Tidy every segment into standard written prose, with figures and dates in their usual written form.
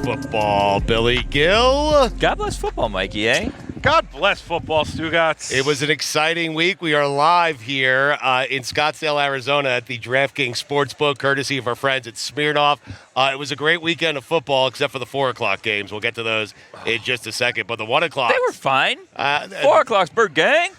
football, Billy Gill. God bless football, Mikey A. God bless football, Stugotz. It was an exciting week. We are live here in Scottsdale, Arizona at the DraftKings Sportsbook, courtesy of our friends at Smirnoff. It was a great weekend of football, except for the 4 o'clock games. We'll get to those in just a second. But the 1 o'clock. They were fine. 4 o'clock's Bird Gang.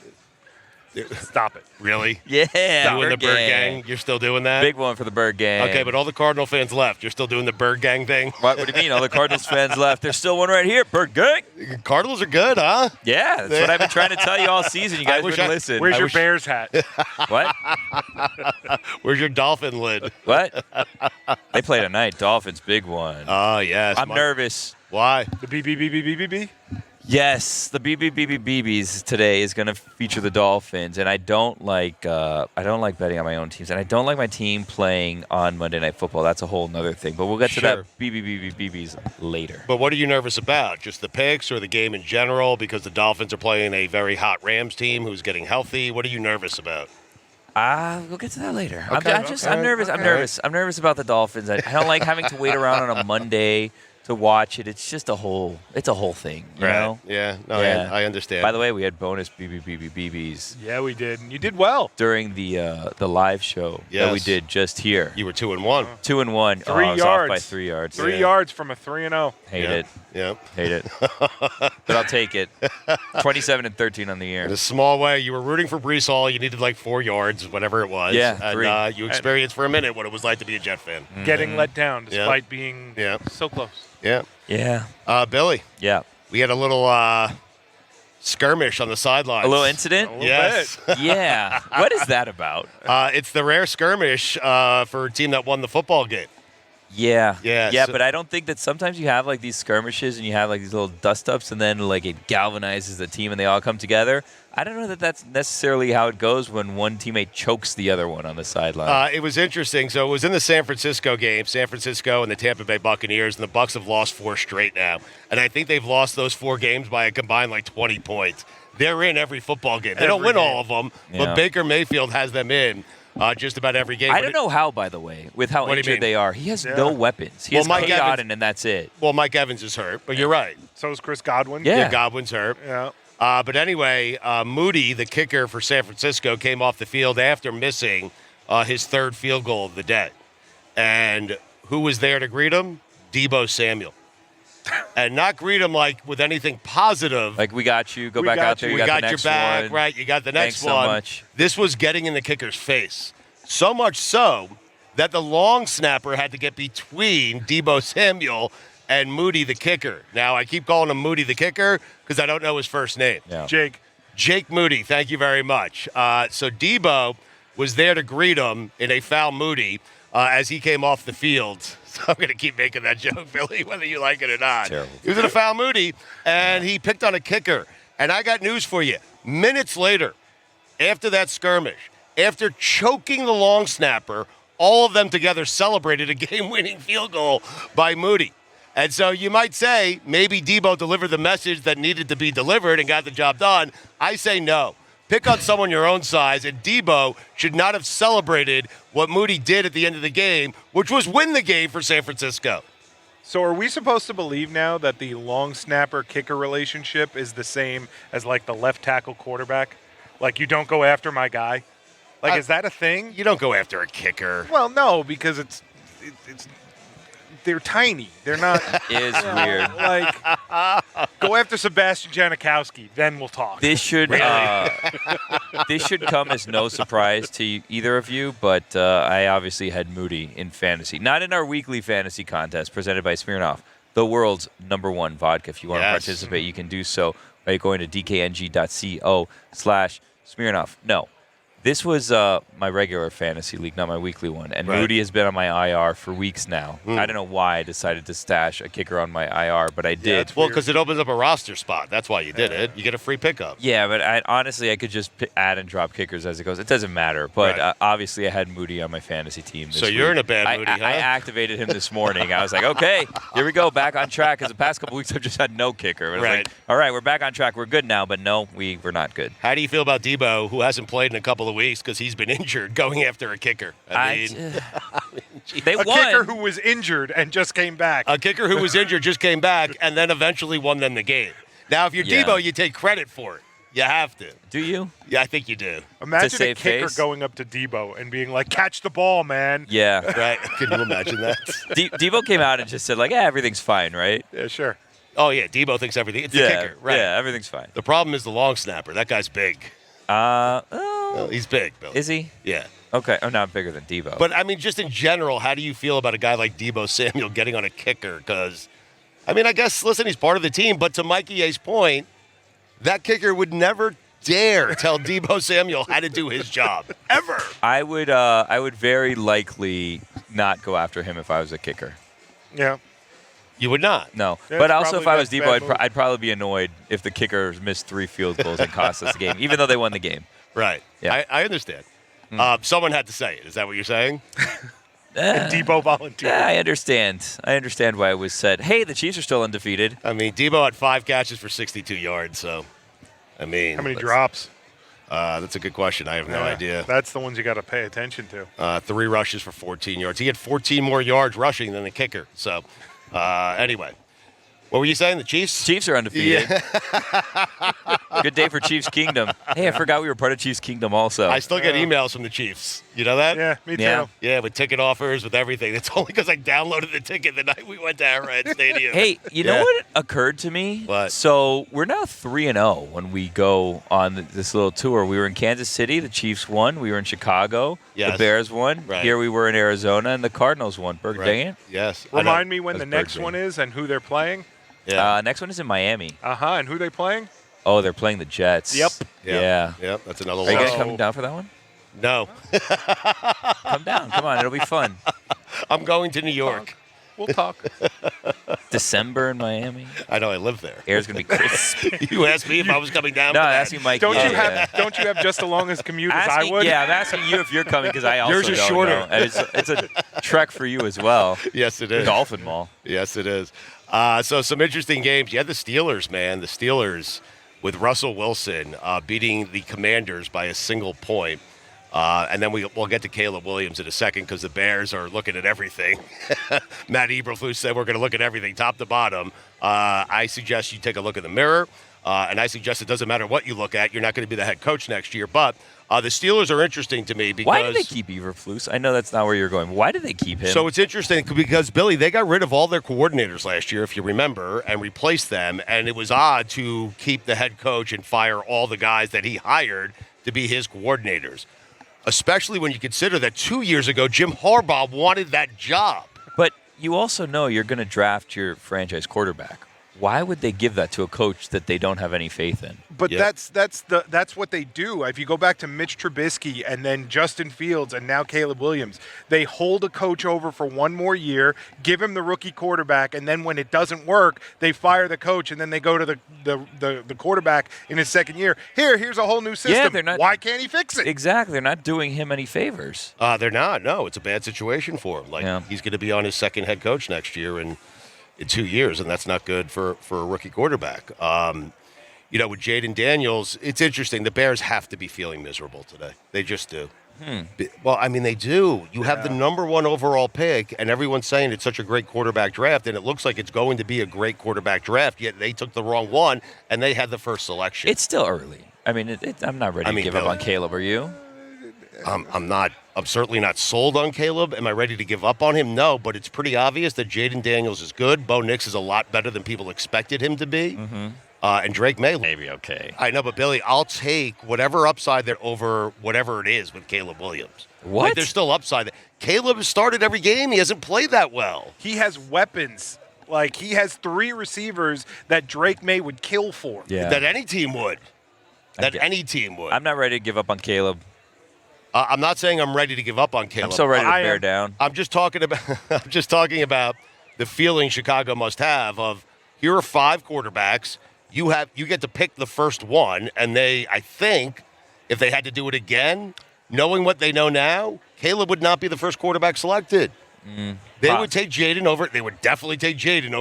Stop it. Really? Yeah. Doing the Bird Gang? You're still doing that? Big one for the Bird Gang. Okay, but all the Cardinal fans left. You're still doing the Bird Gang thing? What do you mean? All the Cardinals fans left. There's still one right here. Bird Gang. Cardinals are good, huh? Yeah, that's what I've been trying to tell you all season. You guys wouldn't listen. Where's your Bears hat? What? Where's your Dolphin lid? What? They play tonight. Dolphins, big one. Oh, yes. I'm nervous. Why? The BBBBBB? Yes, the BBBBBBs today is going to feature the Dolphins, and I don't like betting on my own teams, and I don't like my team playing on Monday Night Football. That's a whole nother thing, but we'll get to that BBBBBBs later. But what are you nervous about? Just the picks or the game in general? Because the Dolphins are playing a very hot Rams team who's getting healthy. What are you nervous about? We'll get to that later. Okay, I'm nervous. I'm nervous about the Dolphins. I don't like having to wait around on a Monday to watch it. It's just a whole thing, you know? Yeah. No, yeah. I understand. By the way, we had bonus BBBBBs. Yeah, we did. And you did well. During the live show that we did just here. You were 2-1. 2-1. 3 I was yards. off by 3 yards. 3 yards from a 3-0. Hate it. Yeah. Hate it. But I'll take it. 27-13 on the year. In a small way, you were rooting for Breece Hall. You needed like 4 yards, whatever it was. Yeah, and you experienced for a minute what it was like to be a Jet fan. Getting let down despite being so close. Yeah. Yeah. Billy. Yeah. We had a little skirmish on the sidelines. A little incident? Yes. Yeah. What is that about? It's the rare skirmish for a team that won the football game. Yeah. Yeah, but I don't think that sometimes you have like these skirmishes and you have like these little dust-ups and then like it galvanizes the team and they all come together. I don't know that that's necessarily how it goes when one teammate chokes the other one on the sideline. It was interesting. So it was in the San Francisco game, San Francisco and the Tampa Bay Buccaneers, and the Bucs have lost 4 straight now. And I think they've lost those 4 games by a combined like 20 points. They're in every football game. They don't win all of them, but Baker Mayfield has them in. Just about every game. I don't know how, by the way, with how injured they are. He has no weapons. He has Mike Evans, and that's it. Well, Mike Evans is hurt, but you're right. So is Chris Godwin. Yeah, Godwin's hurt. Yeah. But anyway, Moody, the kicker for San Francisco, came off the field after missing his 3rd field goal of the day. And who was there to greet him? Deebo Samuel. And not greet him like with anything positive. Like, we got you. Go back out there. We got your back. One. Right, you got the next one. Thanks so much. This was getting in the kicker's face. So much so that the long snapper had to get between Deebo Samuel and Moody the kicker. Now, I keep calling him Moody the kicker because I don't know his first name. Yeah. Jake Moody, thank you very much. So Deebo was there to greet him in a foul Moody as he came off the field. So I'm going to keep making that joke, Billy, whether you like it or not. Terrible. He was in a foul Moody, and he picked on a kicker. And I got news for you. Minutes later, after that skirmish, after choking the long snapper, all of them together celebrated a game-winning field goal by Moody. And so you might say maybe Deebo delivered the message that needed to be delivered and got the job done. I say no. Pick on someone your own size, and Deebo should not have celebrated what Moody did at the end of the game, which was win the game for San Francisco. So are we supposed to believe now that the long snapper-kicker relationship is the same as like the left tackle quarterback? Like you don't go after my guy? Like, is that a thing? You don't go after a kicker. Well, no, because it's they're tiny. They're not. Is weird. Like, go after Sebastian Janikowski, then we'll talk. This should come as no surprise to either of you, but I obviously had Moody in fantasy. Not in our weekly fantasy contest presented by Smirnoff, the world's #1 vodka. If you want to participate, you can do so by going to dkng.co/Smirnoff. No. This was my regular fantasy league, not my weekly one. And Moody has been on my IR for weeks now. I don't know why I decided to stash a kicker on my IR, but I did. Well, because it opens up a roster spot. That's why you did it. You get a free pickup. Yeah, but honestly, I could just add and drop kickers as it goes. It doesn't matter. But obviously, I had Moody on my fantasy team this week. You're in a bad Moody, huh? I activated him this morning. I was like, okay, here we go, back on track. Because the past couple weeks, I've just had no kicker. I was like, all right, we're back on track. We're good now. But no, we're not good. How do you feel about Deebo, who hasn't played in a couple of weeks because he's been injured, going after a kicker? They A won. kicker who was injured and just came back. A kicker who was injured just came back and then eventually won them the game. Now, if you're Yeah. Debo, you take credit for it. You have to. Do you? Yeah, I think you do. Imagine a save kicker face? going up to Debo and being like, catch the ball, man. Yeah. Right? Can you imagine that? Debo came out and just said, like, yeah, everything's fine, right? Yeah, sure. Oh, yeah. Debo thinks everything. It's the yeah. kicker. Right. Yeah, everything's fine. The problem is the long snapper. That guy's big. Oh, He's big, Bill. is he? Yeah. Okay. Oh, not bigger than Debo. But, I mean, just in general, how do you feel about a guy like Debo Samuel getting on a kicker? Because, I mean, I guess, listen, he's part of the team. But to Mikey A's point, that kicker would never dare tell Debo Samuel how to do his job. Ever. I would very likely not go after him if I was a kicker. Yeah. You would not. No. Yeah, But it's also, if probably I was a Debo, bad move. I'd probably be annoyed if the kicker missed 3 field goals and cost us the game, even though they won the game. Right. Yeah. I understand. Someone had to say it. Is that what you're saying? And Debo volunteered. Yeah, I understand. I understand why it was said, hey, the Chiefs are still undefeated. I mean, Debo had 5 catches for 62 yards. So, I mean. How many that's- drops? That's a good question. I have no Yeah, idea. That's the ones you got to pay attention to. 3 rushes for 14 yards. He had 14 more yards rushing than the kicker. So, anyway. What were you saying? The Chiefs? Chiefs are undefeated. Good day for Chiefs Kingdom. Hey, I forgot we were part of Chiefs Kingdom also. I still get emails from the Chiefs. You know that? Yeah, me too. Yeah. Yeah, with ticket offers, with everything. It's only because I downloaded the ticket the night we went to Arrowhead Stadium. Hey, you know Yeah. what occurred to me? What? So we're now 3-0 when we go on this little tour. We were in Kansas City, the Chiefs won. We were in Chicago, Yes. the Bears won. Right. Here we were in Arizona, and the Cardinals won. Dang it. Yes. I know. Remind me when That's the next Bergman. one is and who they're playing. Yeah. Next one is in Miami. And who they playing? Oh, they're playing the Jets. Yep. Yeah. Yep. That's another Are you guys loss. coming down for that one? No. Come down. Come on. It'll be fun. I'm going to New York. We'll talk. December in Miami. I know. I live there. Air's going to be crisp. You asked me if I was coming down. No, for I'm that. asking Mikey. Don't Yeah, you have yeah. Don't you have just as long as commute as Asking- I would? Yeah, I'm asking you if you're coming because I also Yours is don't shorter. know. And it's a trek for you as well. Yes, it is. Dolphin Mall. Yes, it is. So some interesting games. You had the Steelers, man. The Steelers with Russell Wilson beating the Commanders by a single point. And then we'll get to Caleb Williams in a second because the Bears are looking at everything. Matt Eberflus said we're going to look at everything top to bottom. I suggest you take a look in the mirror. And I suggest it doesn't matter what you look at. You're not going to be the head coach next year. But the Steelers are interesting to me because Why do they keep Eberflus? I know that's not where you're going. Why do they keep him? So it's interesting because, Billy, they got rid of all their coordinators last year, if you remember, and replaced them. And it was odd to keep the head coach and fire all the guys that he hired to be his coordinators, especially when you consider that 2 years ago, Jim Harbaugh wanted that job. But you also know you're going to draft your franchise quarterback. Why would they give that to a coach that they don't have any faith in? But Yep. that's what they do. If you go back to Mitch Trubisky and then Justin Fields and now Caleb Williams, they hold a coach over for one more year, give him the rookie quarterback, and then when it doesn't work, they fire the coach and then they go to the quarterback in his second year. Here's a whole new system. they're not- Why can't he fix it? Exactly. They're not doing him any favors. They're not. No, it's a bad situation for him. Like Yeah. he's going to be on his second head coach next year in 2 years, and that's not good for a rookie quarterback. With Jaden Daniels, it's interesting. The Bears have to be feeling miserable today. They just do. Well, I mean, they do. You have the number 1 overall pick, and everyone's saying it's such a great quarterback draft, and it looks like it's going to be a great quarterback draft, yet they took the wrong one, and they had the first selection. It's still early. I mean, I'm not ready to give up Bill, on Caleb. Are you? I'm certainly not sold on Caleb. Am I ready to give up on him? No, but it's pretty obvious that Jaden Daniels is good. Bo Nix is a lot better than people expected him to be. And Drake May. Maybe okay. I know, but Billy, I'll take whatever upside there over whatever it is with Caleb Williams. What? Like, there's still upside. Caleb has started every game. He hasn't played that well. He has weapons. Like, he has 3 receivers that Drake May would kill for. Yeah. That any team would. That get- any team would. I'm not ready to give up on Caleb. I'm not saying I'm ready to give up on Caleb. I'm so ready to I bear am. down. I'm just talking about the feeling Chicago must have of here are 5 quarterbacks. You get to pick the first one, and I think if they had to do it again, knowing what they know now, Caleb would not be the first quarterback selected. They would take Jaden over. They would definitely take Jaden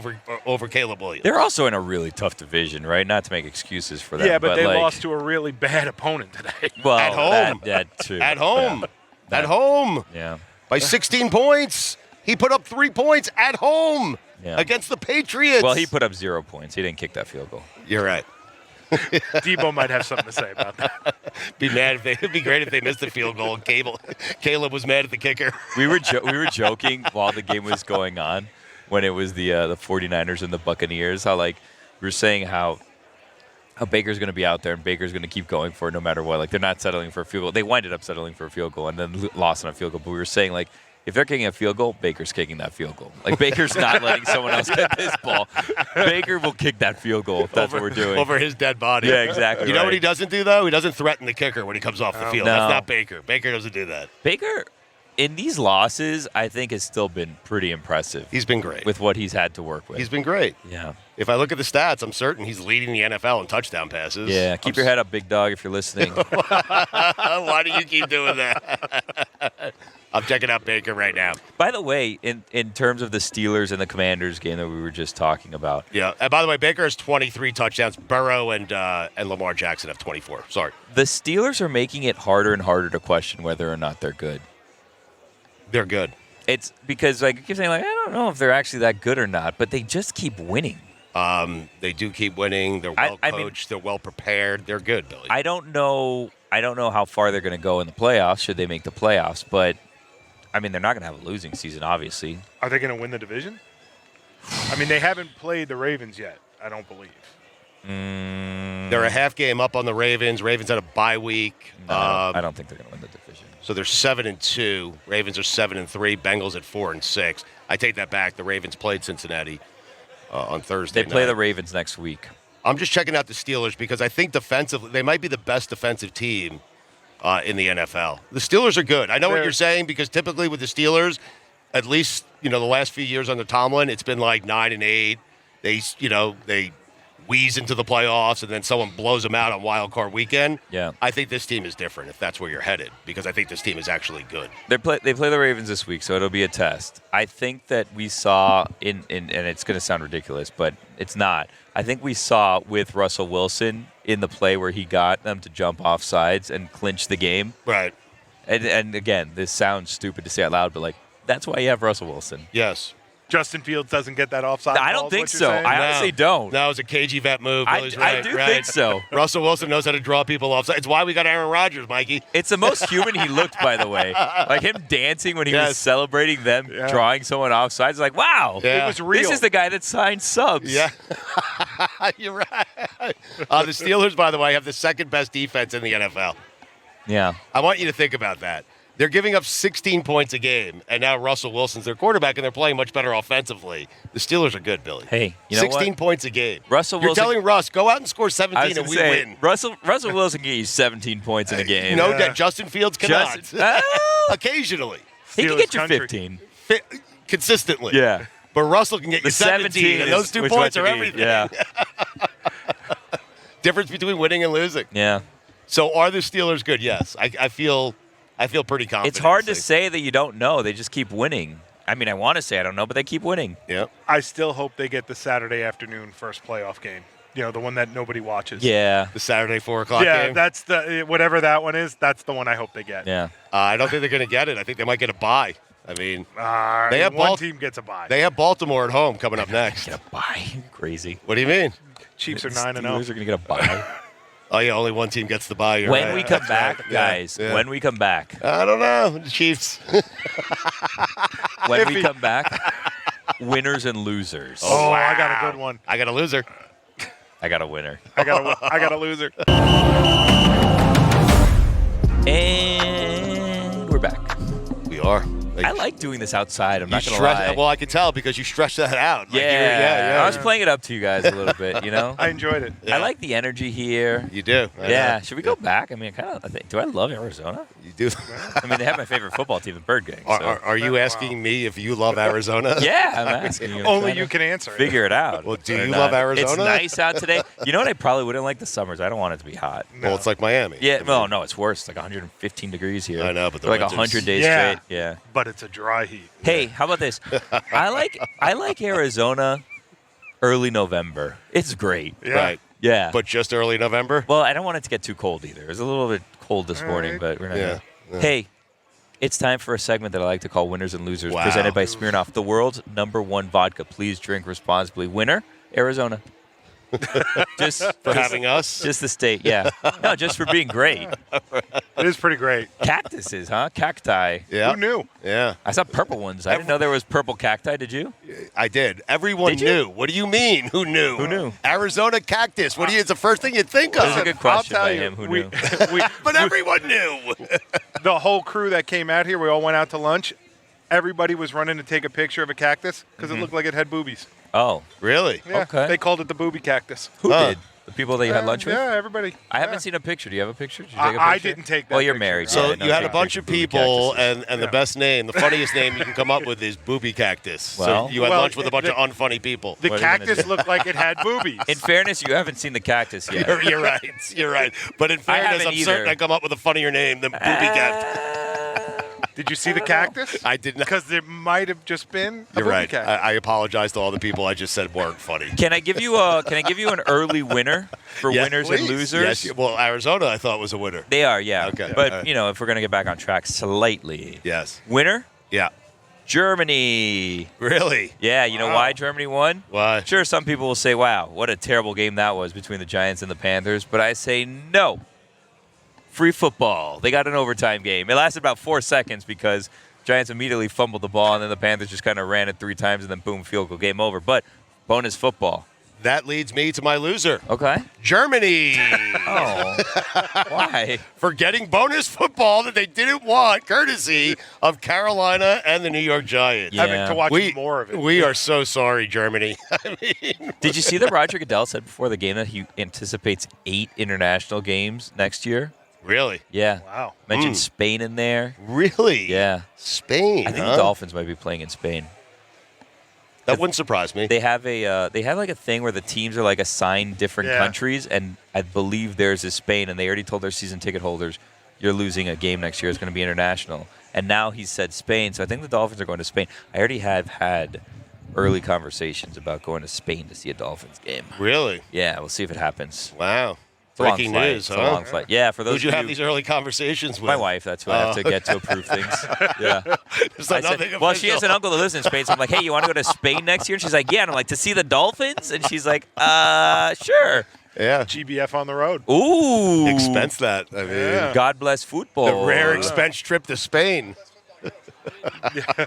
over Caleb Williams. They're also in a really tough division, right? Not to make excuses for them. Yeah, but they like, lost to a really bad opponent today. well, At home. That too. At home. Yeah. At home. Yeah. by 16 points. He put up 3 points at home against the Patriots. Well, he put up 0 points. He didn't kick that field goal. You're right. Debo might have something to say about that. It'd be great if they missed the field goal and Caleb was mad at the kicker. We were joking while the game was going on when it was the 49ers and the Buccaneers. How we were saying how Baker's going to be out there and Baker's going to keep going for it no matter what. Like they're not settling for a field goal. They winded up settling for a field goal and then lost on a field goal. But we were saying if they're kicking a field goal, Baker's kicking that field goal. Baker's not letting someone else get this ball. Baker will kick that field goal if that's what we're doing. Over his dead body. Yeah, exactly. You know what he doesn't do, though? He doesn't threaten the kicker when he comes off the field. No. That's not Baker. Baker doesn't do that. Baker, in these losses, I think has still been pretty impressive. He's been great. With what he's had to work with. He's been great. Yeah. If I look at the stats, I'm certain he's leading the NFL in touchdown passes. Yeah, keep your head up, big dog, if you're listening. Why do you keep doing that? I'm checking out Baker right now. By the way, in terms of the Steelers and the Commanders game that we were just talking about. Yeah. And by the way, Baker has 23 touchdowns. Burrow and Lamar Jackson have 24. Sorry. The Steelers are making it harder and harder to question whether or not they're good. They're good. It's because I keep saying I don't know if they're actually that good or not, but they just keep winning. They do keep winning. They're well coached. They're well prepared. They're good, Billy. I don't know how far they're going to go in the playoffs. Should they make the playoffs? But I mean, they're not going to have a losing season, obviously. Are they going to win the division? I mean, they haven't played the Ravens yet, I don't believe. They're a half game up on the Ravens. Ravens had a bye week. No, I don't think they're going to win the division. So they're 7-2. Ravens are 7-3. Bengals at 4-6. I take that back. The Ravens played Cincinnati on Thursday. They play the Ravens next week. I'm just checking out the Steelers because I think defensively they might be the best defensive team in the NFL. The Steelers are good. I know what you're saying because typically with the Steelers, at least the last few years under Tomlin, it's been like 9-8. They wheeze into the playoffs and then someone blows them out on wild card weekend. Yeah. I think this team is different if that's where you're headed because I think this team is actually good. They play the Ravens this week, so it'll be a test. I think that we saw and it's going to sound ridiculous, but it's not. I think we saw with Russell Wilson in the play where he got them to jump off sides and clinch the game. Right. And again, this sounds stupid to say out loud, but that's why you have Russell Wilson. Yes. Justin Fields doesn't get that offside. I don't think so. I honestly don't. No, it was a cagey vet move. I do think so. Russell Wilson knows how to draw people offside. It's why we got Aaron Rodgers, Mikey. It's the most human he looked, by the way. Like him dancing when he was celebrating them drawing someone offside. It's like, wow, it was real. This is the guy that signed subs. Yeah, you're right. The Steelers, by the way, have the second best defense in the NFL. Yeah. I want you to think about that. They're giving up 16 points a game, and now Russell Wilson's their quarterback, and they're playing much better offensively. The Steelers are good, Billy. Hey, you know 16 what? points a game. You're telling Russ, go out and score 17 and we win. Russell Wilson can get you 17 points in a game. No, that Justin Fields cannot. Occasionally. He can get you 15. Consistently. Yeah. But Russell can get you 17, and those 2 points are everything. Yeah. Difference between winning and losing. Yeah. So are the Steelers good? Yes. I feel pretty confident. It's hard to say that you don't know. They just keep winning. I mean, I want to say I don't know, but they keep winning. Yeah. I still hope they get the Saturday afternoon first playoff game. The one that nobody watches. Yeah. The Saturday 4 o'clock game. Yeah, that's whatever that one is. That's the one I hope they get. Yeah. I don't think they're going to get it. I think they might get a bye. I mean, they have one team gets a bye. They have Baltimore at home coming up next. Get a bye? Crazy. What do you mean? Chiefs are 9-0. Steelers are going to get a bye. Oh, yeah, only one team gets the bye. When we come back, guys, when we come back. I don't know. The Chiefs. When we come back, winners and losers. Oh, wow. I got a good one. I got a loser. I got a winner. I got a loser. And we're back. We are. I like doing this outside. I'm not going to lie. Well, I can tell because you stretched that out. Yeah. I was playing it up to you guys a little bit, I enjoyed it. I like the energy here. You do. Yeah. Should we go back? I mean, do I love Arizona? You do. I mean, they have my favorite football team, the Bird Gang. So. Are you asking me if you love Arizona? Yeah, I'm asking you. Only you can answer it. Figure it out. Well, do you love Arizona? It's nice out today. You know what I probably wouldn't like? The summers. I don't want it to be hot. Well, it's like Miami. Yeah, no, it's worse. It's like 115 degrees here. I know, but like 100 days straight. Yeah. But it's a dry heat. Hey, how about this? I like Arizona early November. It's great. Yeah. Right. Yeah. But just early November? Well, I don't want it to get too cold either. It was a little bit cold this morning, but we're not. Yeah. Hey, It's time for a segment that I like to call Winners and Losers, Wow. presented by Smirnoff, the world's #1 vodka. Please drink responsibly. Winner, Arizona. just For having us? Just the state, yeah. No, just for being great. It is pretty great. Cactuses, huh? Cacti. Yeah. Who knew? Yeah. I saw purple ones. I didn't know there was purple cacti. Did you? I did. Everyone Did you? knew. What do you mean? Who knew? Who knew? Arizona cactus. What do you? It's the first thing you'd think That was a of. good question I'll tell by you, him. Who we- knew? But everyone knew. The whole crew that came out here, we all went out to lunch. Everybody was running to take a picture of a cactus because it looked like it had boobies. Oh, Really? Yeah, Okay. They called it the booby cactus. who Huh. did? The people that you had lunch with? Yeah, everybody. I haven't Yeah. seen a picture. Do you have a picture? Did you take a picture? I didn't take that Well, you're picture. married. So yeah, no, you had take a bunch picture of booby people, cactuses. and the best name, the funniest name you can come up with is Booby Cactus. Well- so you had Well, lunch with a bunch the- of unfunny people. The What are you gonna cactus do? looked like it had boobies. In fairness, you haven't seen the cactus yet. You're right. You're right. But in fairness, haven't I'm certain either. I come up with a funnier name than Booby Cactus. Did you see the cactus? I did not. Because there might have just been a You're booby right. cactus. I apologize to all the people I just said weren't funny. Can I give you an early winner for Yes, winners and please. losers? Yes. Well, Arizona, I thought was a winner. They are, yeah. Okay, But all right. if we're gonna get back on track slightly, Yes. winner, Yeah. Germany. Really? Yeah, you know Wow. why Germany won? Why? Sure, some people will say, "Wow, what a terrible game that was between the Giants and the Panthers," but I say no. Free football. They got an overtime game. It lasted about 4 seconds because Giants immediately fumbled the ball, and then the Panthers just kind of ran it 3 times, and then boom, field goal, game over. But bonus football. That leads me to my loser, Okay. Germany, Oh, why? for getting bonus football that they didn't want, courtesy of Carolina and the New York Giants. Yeah. Having to watch more of it. We are so sorry, Germany. I mean, Did you see that Roger Goodell said before the game that he anticipates 8 international games next year? really? Yeah. Wow. Mentioned Spain in there. Really? Yeah. Spain, I think huh? the Dolphins might be playing in Spain. That wouldn't surprise me. They have like a thing where the teams are like assigned different Yeah. countries, and I believe theirs is Spain, and they already told their season ticket holders, you're losing a game next year. It's going to be international. And now he said Spain, so I think the Dolphins are going to Spain. I already have had early conversations about going to Spain to see a Dolphins game. Really? Yeah, we'll see if it happens. Wow. It's a long Breaking flight. news, It's huh? a long flight. Yeah, for those Who'd you of have these early conversations with? my wife, that's who I have to get to approve things. Yeah. There's I said, nothing well, she has an official. uncle that lives in Spain, so I'm like, hey, you want to go to Spain next year? And she's like, yeah. And I'm like, to see the Dolphins? And she's like, sure. Yeah. GBF on the road. Ooh. Expense that. I mean, Yeah. God bless football. the rare expense trip to Spain.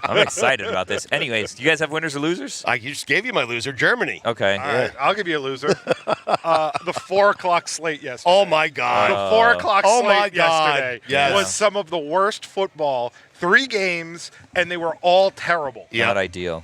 I'm excited about this. Anyways, do you guys have winners or losers? I just gave you my loser, Germany. Okay. All right, I'll give you a loser. The 4 o'clock slate yesterday. Oh my God. The 4 o'clock Oh slate my God. yesterday Yes. was some of the worst football. 3 games, and they were all terrible. Yeah. Not ideal.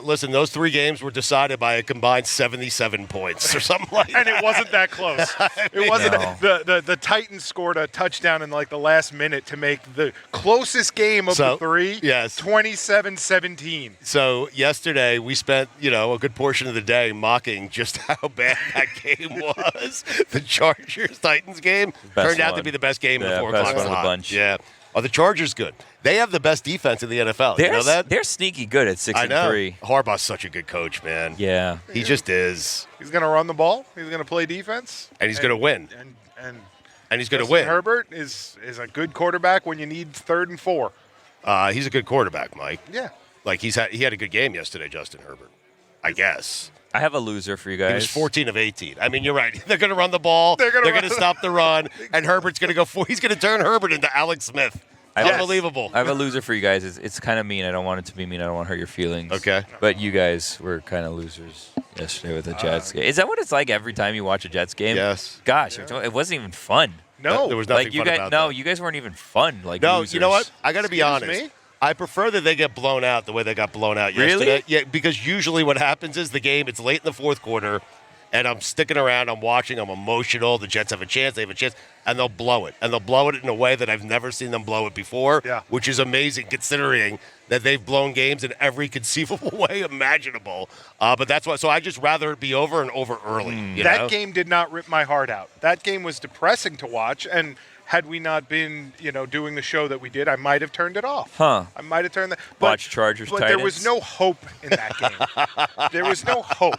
Listen, those 3 games were decided by a combined 77 points or something like that. And it wasn't that close. It wasn't. No. The Titans scored a touchdown in like the last minute to make the closest game of So, the 3. yes. 27-17. So yesterday we spent, a good portion of the day mocking just how bad that game was. The Chargers-Titans game Best turned out to one. be the best game in the Yeah, 4 best o'clock one of the slot. bunch. Yeah. Are the Chargers good? They have the best defense in the NFL. You know that? They're sneaky good at 6 I and know. 3. Harbaugh's such a good coach, man. Yeah. He just is. He's going to run the ball. He's going to play defense. And he's going to win. And He's going to Justin win. Herbert is a good quarterback when you need 3rd and 4. He's a good quarterback, Mike. Yeah. Like he had a good game yesterday, Justin Herbert. I guess. I have a loser for you guys. He was 14 of 18. I mean, you're right. They're going to run the ball. They're gonna going to stop the run, and Herbert's going to go he's going to turn Herbert into Alex Smith. Yes. Unbelievable. I have a loser for you guys. It's kind of mean. I don't want it to be mean. I don't want to hurt your feelings. Okay. But you guys were kind of losers yesterday with the Jets game. Is that what it's like every time you watch a Jets game? Yes. Gosh, it wasn't even fun. No. There was nothing Like you fun guys, about no, that. you guys weren't even fun. Like No, losers. you know what? I got to be Excuse honest. me? I prefer that they get blown out the way they got blown out Really? yesterday. Yeah, because usually what happens is the game, it's late in the 4th quarter, and I'm sticking around, I'm watching, I'm emotional. The Jets have a chance, they have a chance, and they'll blow it. And they'll blow it in a way that I've never seen them blow it before, Yeah. which is amazing considering that they've blown games in every conceivable way imaginable. But that's why. So I just rather it be over and over early. You know? That game did not rip my heart out. That game was depressing to watch, and had we not been, doing the show that we did, I might have turned it off. Huh. I might have turned that. Watch Chargers, But there was no hope in that game. There was no hope.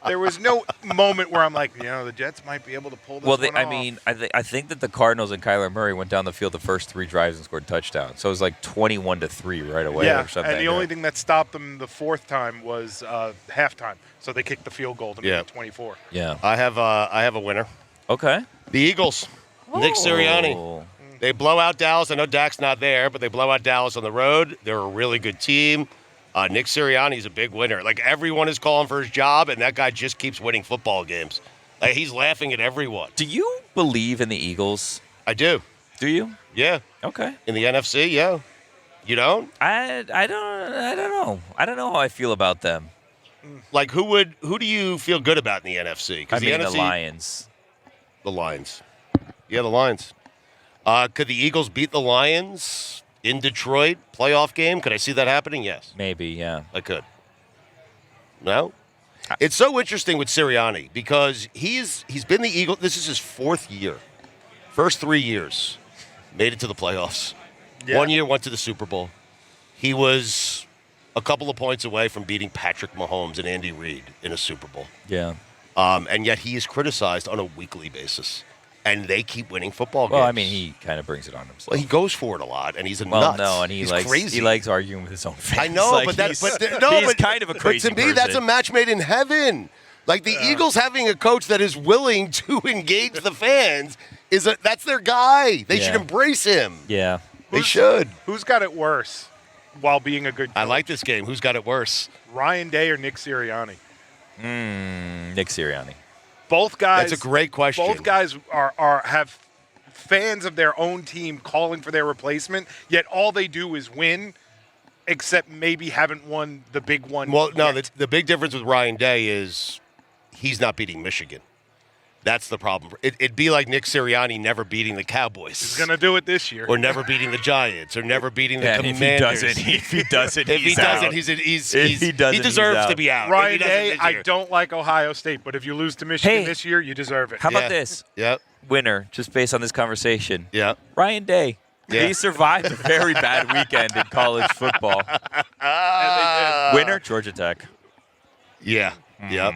There was no moment where I'm like, the Jets might be able to pull this one off. I think that the Cardinals and Kyler Murray went down the field the first 3 drives and scored touchdowns. So it was like 21-3 right away or something. And the only thing that stopped them the 4th time was halftime. So they kicked the field goal to make it 24. Yeah. I have a winner. Okay. The Eagles. Nick Sirianni. They blow out Dallas. I know Dak's not there, but they blow out Dallas on the road. They're a really good team. Nick Sirianni's a big winner. Like, everyone is calling for his job, and that guy just keeps winning football games. Like, he's laughing at everyone. Do you believe in the Eagles? I do. Do you? Yeah. Okay. In the NFC, yeah. You don't? I don't know. I don't know how I feel about them. Like, who do you feel good about in the NFC? I mean, the NFC, the Lions. The Lions. Yeah, the Lions. Could the Eagles beat the Lions in Detroit? Playoff game? Could I see that happening? Yes. Maybe, yeah. I could. No? It's so interesting with Sirianni because he's been the Eagle. This is his 4th year. First 3 years, made it to the playoffs. Yeah. 1 year went to the Super Bowl. He was a couple of points away from beating Patrick Mahomes and Andy Reid in a Super Bowl. Yeah. And yet he is criticized on a weekly basis. And they keep winning football games. Well, I mean, he kind of brings it on himself. Well, he goes for it a lot, and he's a Well, nut. no, and he's crazy. He likes arguing with his own fans. I know, Like, but he's kind of a crazy But to me, that's a match made in heaven. Like, the Eagles having a coach that is willing to engage the fans that's their guy. They should embrace him. Yeah. They should. Who's got it worse while being a good coach? I like this game. Who's got it worse? Ryan Day or Nick Sirianni? Nick Sirianni. Both guys. That's a great question. Both guys have fans of their own team calling for their replacement, yet all they do is win, except maybe haven't won the big one. Well, no, yet. the big difference with Ryan Day is he's not beating Michigan. That's the problem. It'd be like Nick Sirianni never beating the Cowboys. He's going to do it this year. Or never beating the Giants, or never beating the Commanders. If he doesn't, he deserves to be out. Ryan Day, I don't like Ohio State, but if you lose to Michigan this year, you deserve it. How about this? Yep. Winner, just based on this conversation. Yeah. Ryan Day. Yeah. He survived a very bad weekend in college football. Winner, Georgia Tech. Yeah. Yep.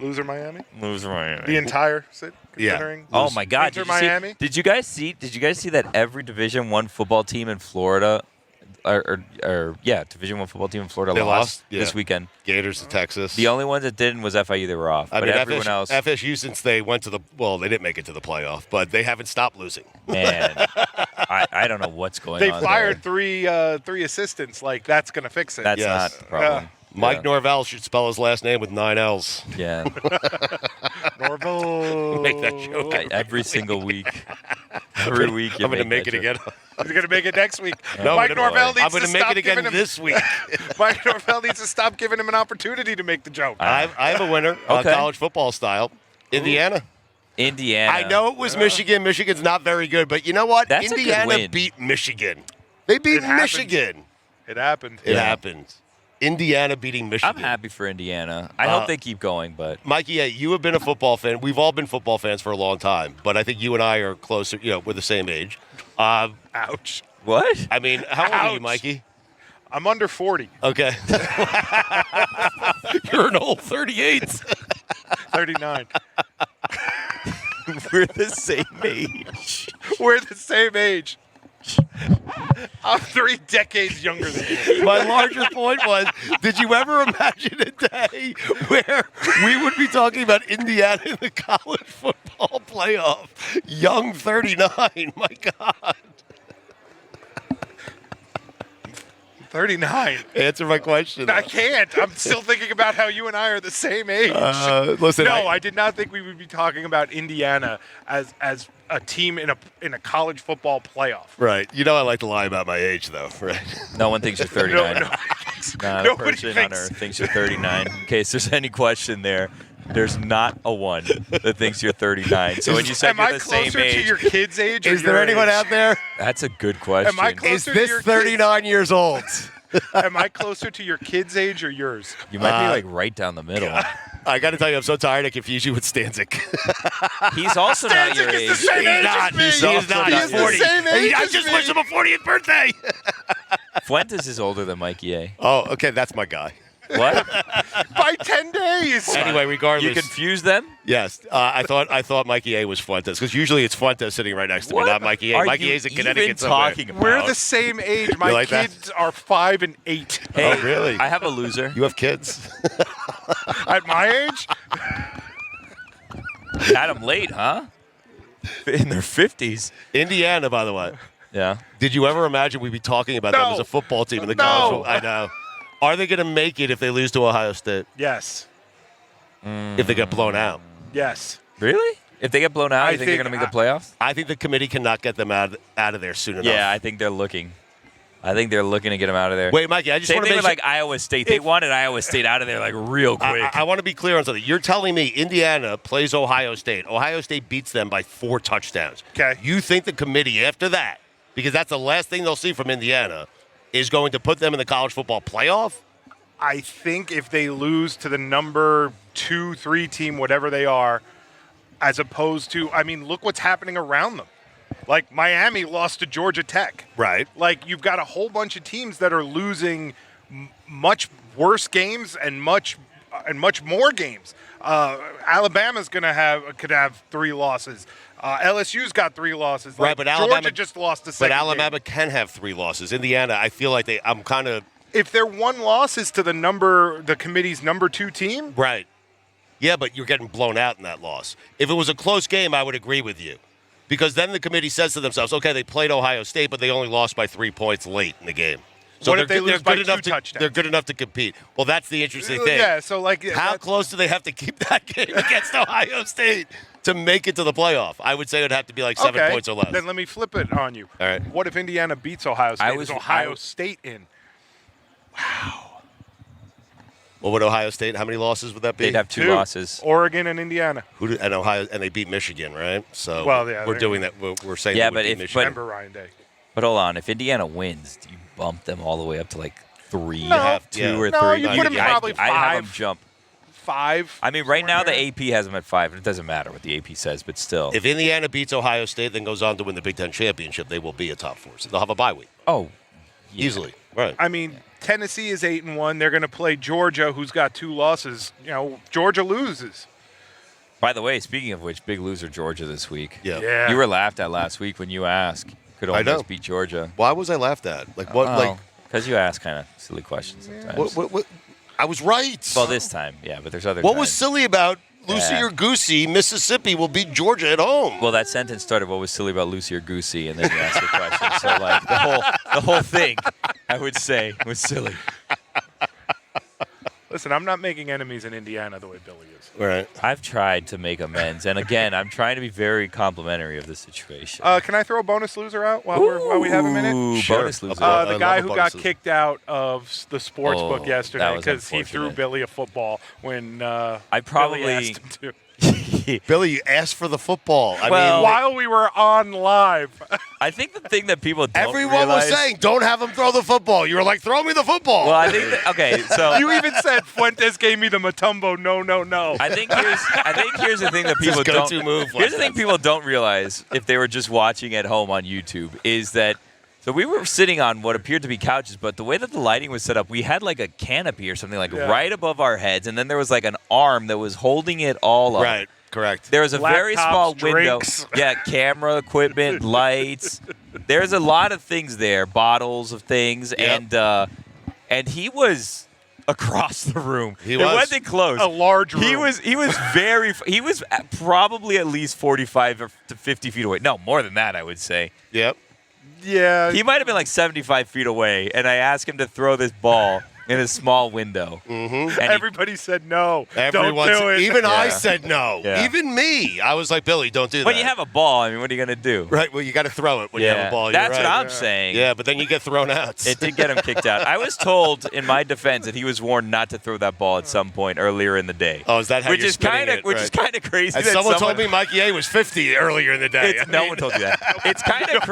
Loser Miami? Loser Miami. The entire sit considering? Yeah. Oh my God! Miami? Did you guys see that every Division I football team in Florida, Division I football team in Florida They lost yeah. this weekend? Gators to Texas. The only ones that didn't was FIU. They were off, but everyone else. FSU, since they went to they didn't make it to the playoff, but they haven't stopped losing. Man, I don't know what's going They on. fired there. three assistants. Like, that's going to fix it. That's Yes. not the problem. Mike Norvell should spell his last name with 9 L's. Yeah. Norvell. Make that joke. Every single week. Every week. I'm going to make it again. He's going to make it next week. No, Mike Norvell needs I'm going to to make stop it again giving him. this week. Mike Norvell needs to stop giving him an opportunity to make the joke. I have a winner, Okay. college football style. Indiana. Indiana. I know it was Michigan. Michigan's not very good, but you know what? That's a good Indiana win. beat Michigan. They beat It happened. Michigan. It happened. It happened. Indiana beating Michigan. I'm happy for Indiana. I hope they keep going, but Mikey A, you have been a football fan. We've all been football fans for a long time, but I think you and I are closer. We're the same age. Ouch. what? I mean, how old are you, Ouch. Mikey? I'm under 40. Okay. You're an old 38. 39. We're the same age. We're the same age. I'm 3 decades younger than you. My larger point was, did you ever imagine a day where we would be talking about Indiana in the college football playoff? Young 39, my God. 39. Answer my question. I can't. I'm still thinking about how you and I are the same age. Listen, no, I did not think we would be talking about Indiana as a team in a college football playoff. Right. You know I like to lie about my age, though, right? No one thinks you're 39. Not a Nobody person on thinks- earth thinks you're 39. In case there's any question there, there's not a one that thinks you're 39. So when you said Am you're I the same closer to age, your kid's age? Or Is there your anyone age? out there? that's a good question. Am I close- Is Closer to this your 39 years old? Am I closer to your kid's age or yours? You might be like right down the middle. I got to tell you, I'm so tired. I confuse you with Stanzik. He's also not your Stanzik is age. the same age as me. He is not. He He's is the 40. same age I as just me. wished him a 40th birthday. Fuentes is older than Mikey A. Oh, okay. That's my guy. What? By 10 days. Anyway, regardless. You confused them? Yes, I thought Mikey A was Fuentes because usually it's Fuentes sitting right next to me, not Mikey A. are Mikey you A's in even Connecticut somewhere. talking about? We're the same age. My like that? kids are 5 and 8. Hey, Oh, really? I have a loser. You have kids. At my age? You had them late, huh? In their 50s. Indiana, by the way. Yeah. Did you ever imagine we'd be talking about them No. as a football team in the No. college football? I know. Are they going to make it if they lose to Ohio State? Yes. If they get blown out? Yes. Really? If they get blown out, I you think they're think- going to make the playoffs? I think the committee cannot get them out of there soon enough. Yeah, I think they're looking. I think they're looking to get them out of there. Wait, Mikey, I just Same want to thing make with like Iowa State. They wanted Iowa State out of there like real quick. I want to be clear on something. You're telling me Indiana plays Ohio State. Ohio State beats them by 4 touchdowns. Okay. You think the committee after that, because that's the last thing they'll see from Indiana, is going to put them in the college football playoff? I think if they lose to the number 2, 3 team, whatever they are, as opposed to, I mean, look what's happening around them. Like Miami lost to Georgia Tech. Right. Like you've got a whole bunch of teams that are losing much worse games and much more games. Alabama's could have 3 losses. LSU's got 3 losses. Right, Like, but Alabama Georgia just lost the second But Alabama game. can have 3 losses. Indiana, I feel like I'm kind of If their one loss is to the committee's number 2 team, right. Yeah, but you're getting blown out in that loss. If it was a close game, I would agree with you. Because then the committee says to themselves, okay, they played Ohio State, but they only lost by 3 points late in the game. So What if they lose by good 2 enough touchdowns? They're good enough to compete. Well, that's the interesting thing. Yeah, so like How close do they have to keep that game against Ohio State to make it to the playoff? I would say it would have to be like 7 points or less. Then let me flip it on you. All right. What if Indiana beats Ohio State? Is Ohio State in? Well, would Ohio State, how many losses would that be? They'd have 2 losses. Oregon and Indiana. And Ohio, and they beat Michigan, right? So Well, yeah, we're they- doing that. We're saying Yeah, that we but beat if- Michigan. Remember Ryan Day. But hold on. If Indiana wins, do you bump them all the way up to like 3? No. have 2 yeah. or No, 3? you put them probably I have 5. them jump. 5. I mean, right now the somewhere AP has them at 5, and it doesn't matter what the AP says, but still. If Indiana beats Ohio State, then goes on to win the Big Ten championship, they will be a top 4. So they'll have a bye week Oh, yeah. easily. Right. I mean, Tennessee is 8-1. They're going to play Georgia, who's got 2 losses. You know, Georgia loses. By the way, speaking of which, big loser Georgia this week. Yeah. Yeah. You were laughed at last week when you asked. Could I know. almost beat Georgia. Why was I laughed at? Like what? Because you ask kind of silly questions sometimes. What? I was right. Well, this time, yeah, but there's other What times. was silly about Lucy Yeah. or Goosey? Mississippi will beat Georgia at home. Well, that sentence started, what was silly about Lucy or Goosey, and then you asked a question. So, like, the whole thing, I would say, was silly. Listen, I'm not making enemies in Indiana the way Billy is. Right. I've tried to make amends, and again, I'm trying to be very complimentary of the situation. Can I throw a bonus loser out while we have a minute? Ooh, Sure. bonus loser. I The love guy a who bonus got loser. kicked out of the sports book that yesterday was because he threw unfortunate. Billy a football when I probably Billy asked him to. Billy, you asked for the football. I Well- mean, While we were on live. I think the thing that people don't everyone was realize- saying, "Don't have him throw the football." You were like, "Throw me the football." Well, I think that, okay, so You even said Fuentes gave me the Matumbo. No. I think here's the thing that people his go-to don't. move, Here's the thing Fuentes. people don't realize if they were just watching at home on YouTube is that. So we were sitting on what appeared to be couches, but the way that the lighting was set up, we had like a canopy or something like right above our heads, and then there was like an arm that was holding it all up. Right. Correct. There was a very Laptops, small window. drinks. Yeah, camera equipment, lights. There's a lot of things there, bottles of things, Yep. and he was across the room. He It was. wasn't close. A large room. He was he was probably at least 45 to 50 feet away. No, more than that, I would say. Yep. Yeah. He might have been like 75 feet away, and I asked him to throw this ball in a small window. Mm-hmm. And he- Everybody said no. Everyone, Don't do it. even I Yeah. said no. Yeah. Even me, I was like, "Billy, don't do that." when you have a ball, I mean, what are you going to do? right. Well, you got to throw it when you have a ball. You're That's right. what I'm saying. Yeah, but then you get thrown out. It did get him kicked out. I was told, in my defense, that he was warned not to throw that ball at some point earlier in the day. Oh, is that how which you're is spinning kind of it? which Right. is kind of crazy. And that someone told me Mikey A was 50 earlier in the day. It's, I no mean, one told you that. It's kind of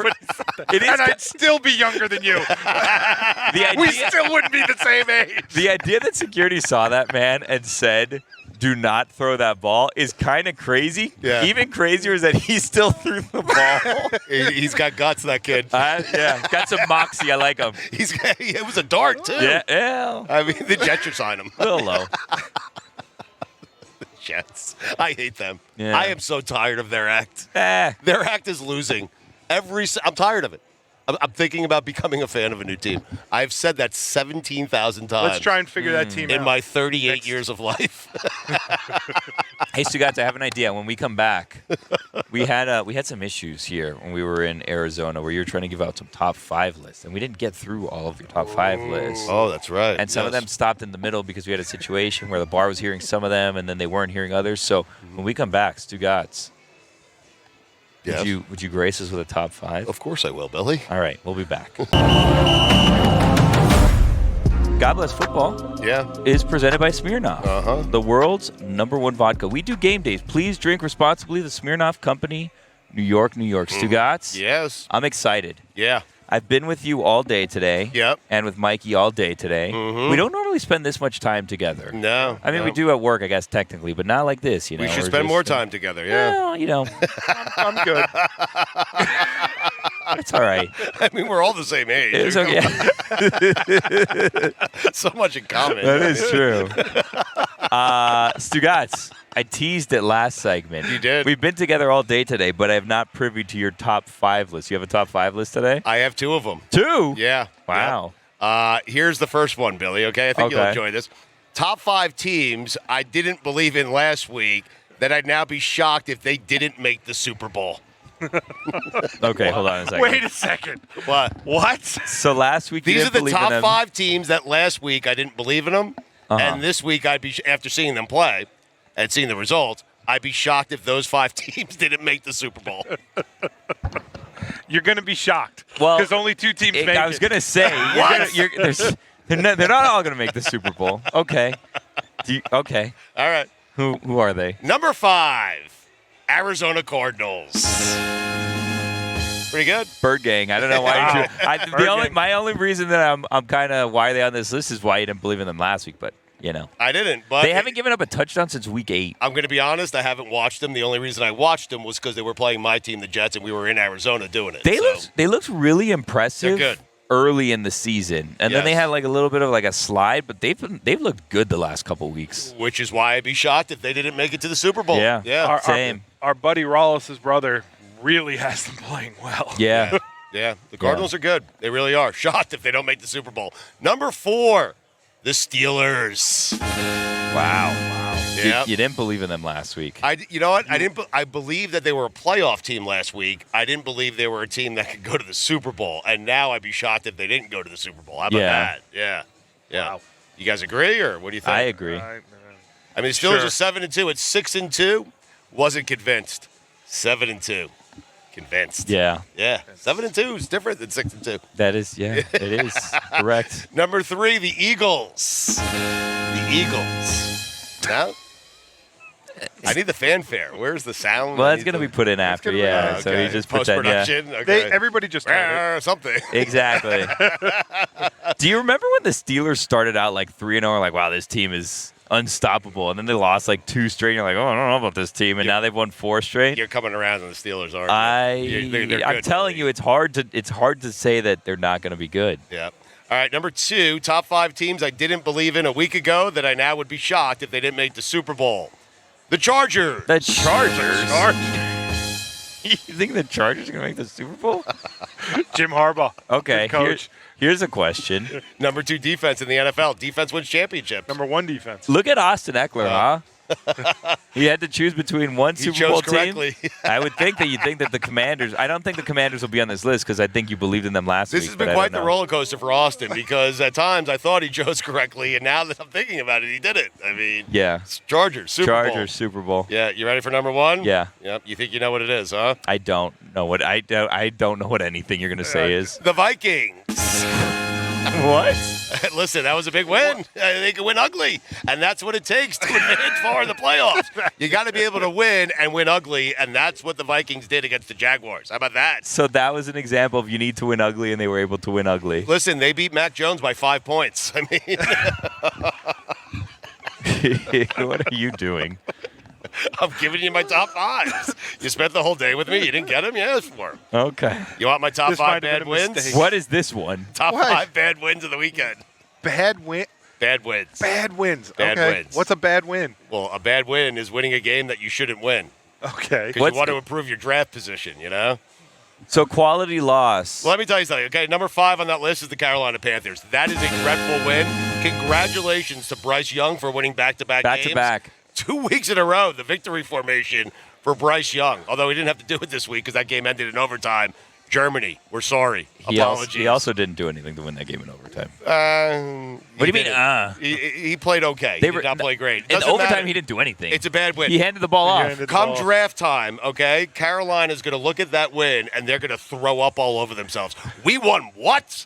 it is. And I'd still be younger than you. The We idea, still wouldn't be the same age. the idea that security saw that man and said, do not throw that ball is kind of crazy. Yeah. Even crazier is that he still threw the ball. He's got guts, that kid. Yeah, got some moxie. I like him. It was a dart, too. Yeah. I mean, the Jets should sign him. A little low. Jets. I hate them. Yeah. I am so tired of their act. Eh. Their act is losing. I'm tired of it. I'm thinking about becoming a fan of a new team. I've said that 17,000 times. Let's try and figure that team out. In my 38 years of life. Hey, Stugotz, I have an idea. When we come back, we had some issues here when we were in Arizona where you were trying to give out some top 5 lists, and we didn't get through all of your top 5 lists. Oh, that's right. And some of them stopped in the middle because we had a situation where the bar was hearing some of them, and then they weren't hearing others. So when we come back, Stugotz, Yes. would you grace us with a top 5? Of course I will, Billy. All right, we'll be back. God Bless Football Yeah. is presented by Smirnoff, Uh-huh. the world's #1 vodka. We do game days. Please drink responsibly. The Smirnoff Company, New York, New York. Stugotz, Yes. I'm excited. Yeah. I've been with you all day today. Yep. And with Mikey all day today. Mhm. We don't normally spend this much time together. No. I mean, no. we do at work, I guess, technically, but not like this. You know, We should We're spend just, more time together, yeah. Well, you know, I'm good. it's all right. I mean, we're all the same age. It's okay. So much in common. That is true. Stugotz, I teased it last segment. You did. We've been together all day today, but I have not privy to your top 5 list. You have a top 5 list today? I have 2 of them. 2? Yeah. Wow. Yeah. Here's the first one, Billy, okay? I think you'll Okay. enjoy this. Top 5 teams I didn't believe in last week that I'd now be shocked if they didn't make the Super Bowl. Okay, hold on a second. Wait a second. What? So last week you These are didn't the believe in top them. 5 teams that last week I didn't believe in them. And this week, I'd be after seeing them play and seeing the results, I'd be shocked if those 5 teams didn't make the Super Bowl. You're going to be shocked. Well, because only 2 teams make it. I was going to say, they're not all going to make the Super Bowl. Okay. Okay. All right. Who are they? Number 5, Arizona Cardinals. Pretty good. Bird Gang. I don't know why. Wow. My only reason that I'm kind of why are they on this list is why you didn't believe in them last week, but you know. I didn't, but They haven't given up a touchdown since week 8. I'm going to be honest, I haven't watched them. The only reason I watched them was because they were playing my team, the Jets, and we were in Arizona doing it. They looked really impressive They're good. early in the season. And then they Yes. had like a little bit of like a slide, but they've looked good the last couple weeks. Which is why I'd be shocked if they didn't make it to the Super Bowl. Yeah. Yeah. Same. Our buddy Rollis' brother really has them playing well. Yeah. Yeah. The Cardinals are good. They really are. Shocked if they don't make the Super Bowl. Number 4, the Steelers. Wow. Yeah. You didn't believe in them last week. You know what? I believe that they were a playoff team last week. I didn't believe they were a team that could go to the Super Bowl. And now I'd be shocked if they didn't go to the Super Bowl. How about that? Yeah. Yeah. Wow. You guys agree, or what do you think? I agree. I mean, the Steelers Sure. are 7-2. It's 6-2. Wasn't convinced. 7-2. Convinced. Yeah. Yeah. 7-2 is different than 6-2. That is, it is. Correct. Number 3, the Eagles. The Eagles. Now, I need the fanfare. Where's the sound? Well, I that's need going to the- be put in after, gonna be- yeah. Okay. So you just pretend, yeah. Post-production? Okay. Everybody just heard it. Something. Exactly. Do you remember when the Steelers started out like 3-0, like, wow, this team is unstoppable, and then they lost like 2 straight, and you're like, oh, I don't know about this team, and now they've won 4 straight? You're coming around on the Steelers, aren't you? They're I'm good, telling really. you, it's hard to say that they're not going to be good. Yeah. All right, number 2, top 5 teams I didn't believe in a week ago that I now would be shocked if they didn't make the Super Bowl. The Chargers. The Chargers? You think the Chargers are going to make the Super Bowl? Jim Harbaugh. Okay, Good coach. here's a question. Number 2 defense in the NFL. Defense wins championships. Number 1 defense. Look at Austin Eckler, huh? He had to choose between one He Super Bowl chose correctly. team. I would think that you think that the Commanders. I don't think the Commanders will be on this list because I think you believed in them last This week. has but been I quite don't the know. roller coaster for Austin because at times I thought he chose correctly, and now that I'm thinking about it, he did it. I mean, Yeah, it's Chargers, Super Bowl. Chargers Super Bowl. Yeah, you ready for number 1? Yeah. Yep. You think you know what it is, huh? I don't know what I don't know what anything you're gonna say is. The Vikings. What? Listen, that was a big win. They can win ugly, and that's what it takes to advance far in the playoffs. You got to be able to win and win ugly, and that's what the Vikings did against the Jaguars. How about that? So that was an example of you need to win ugly, and they were able to win ugly. Listen, they beat Mac Jones by 5 points. I mean, What are you doing? I'm giving you my top 5s. You spent the whole day with me. You didn't get them. You asked for them. Okay. You want my top This 5 might have bad been a wins? mistake. What is this one? Top What? 5 bad wins of the weekend. Bad win. Bad wins. Bad wins. Bad okay. wins. What's a bad win? Well, a bad win is winning a game that you shouldn't win Okay. because What's you want the- to improve your draft position, you know? So quality loss. Well, let me tell you something. Okay, number 5 on that list is the Carolina Panthers. That is a dreadful win. Congratulations to Bryce Young for winning back-to-back games. Back-to-back. 2 weeks in a row, the victory formation for Bryce Young. Although he didn't have to do it this week because that game ended in overtime. Germany, we're sorry. Apologies. He also didn't do anything to win that game in overtime. What do you mean, He played okay. He did not play great. In Doesn't overtime, matter. he didn't do anything. It's a bad win. He handed the ball He off. handed- Come ball. draft time, okay, Carolina's going to look at that win, and they're going to throw up all over themselves. We won what?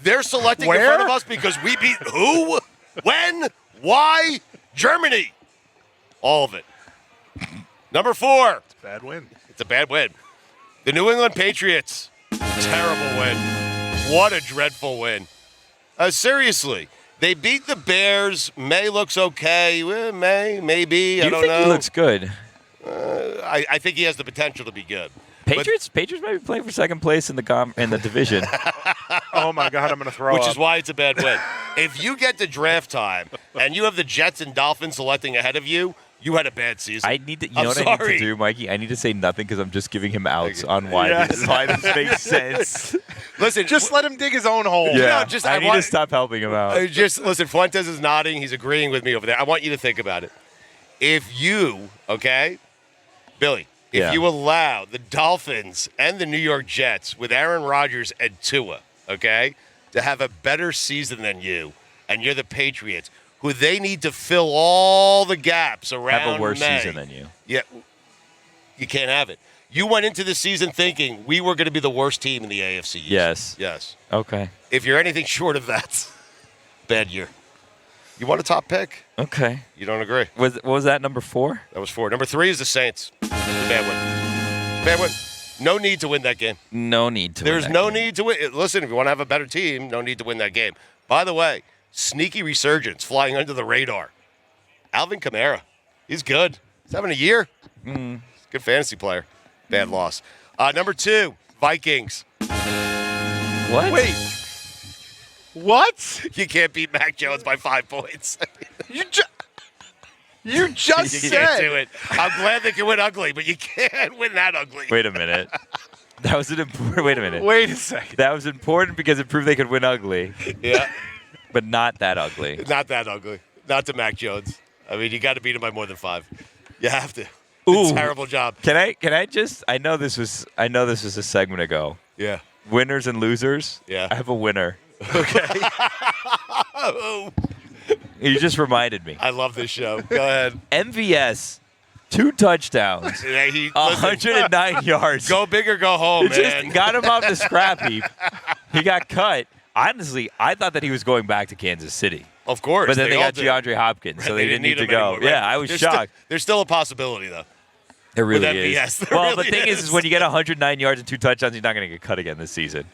They're selecting in Where? front of us because we beat who? When? Why? Germany. All of it. Number 4. Bad win. It's a bad win. The New England Patriots. Terrible win. What a dreadful win. Seriously. They beat the Bears. May looks okay. Well, maybe. Do I you don't think know. he looks good? I think he has the potential to be good. Patriots might be playing for second place in the division. Oh my God, I'm gonna throw Which up. is why it's a bad win. If you get to draft time and you have the Jets and Dolphins selecting ahead of you, you had a bad season. I need to. You I'm know what I need sorry. to do, Mikey? I need to say nothing because I'm just giving him outs Okay. on why Yes. why this makes sense. Listen, Just let him dig his own hole. Yeah. just- I I need want- to stop helping him out. just listen. Fuentes is nodding. He's agreeing with me over there. I want you to think about it. If you, okay, Billy, if Yeah. you allow the Dolphins and the New York Jets with Aaron Rodgers and Tua, okay, to have a better season than you, and you're the Patriots, who they need to fill all the gaps around Have a worse May. season than you. Yeah, you can't have it. You went into the season thinking we were going to be the worst team in the AFC East. Yes. Yes. Okay. If you're anything short of that, bad year. You want a top pick? Okay. You don't agree. What was that, number 4? That was 4. Number 3 is the Saints. It's a bad win. Bad win. No need to win that game. No need to. There's win that no game. need to win. Listen, if you want to have a better team, no need to win that game. By the way, sneaky resurgence flying under the radar. Alvin Kamara. He's good. He's having a year. He's a good fantasy player. Bad loss. Number 2, Vikings. What? Wait. What? You can't beat Mac Jones by 5 points. You just You can't do said. it. I'm glad they can win ugly, but you can't win that ugly. Wait a minute. That was an important. Wait a minute. Wait a second. That was important because it proved they could win ugly, Yeah. but not that ugly. Not that ugly. Not to Mac Jones. I mean, you got to beat him by more than 5. You have to. Ooh. Terrible job. Can I just? I know this was a segment ago. Yeah. Winners and losers. Yeah. I have a winner. Okay. You just reminded me. I love this show. Go ahead. MVS, 2 touchdowns, Yeah, listen, 109 yards. go big or go home, It man. just got him off the scrap heap. He got cut. Honestly, I thought that he was going back to Kansas City. Of course. But then they all got did. DeAndre Hopkins, so Right, they didn't need to him go. anymore, right? Yeah, I was There's shocked. There's still a possibility, though. It really with is. MVS, there Well, really the thing is. is when you get 109 yards and 2 touchdowns, you're not going to get cut again this season.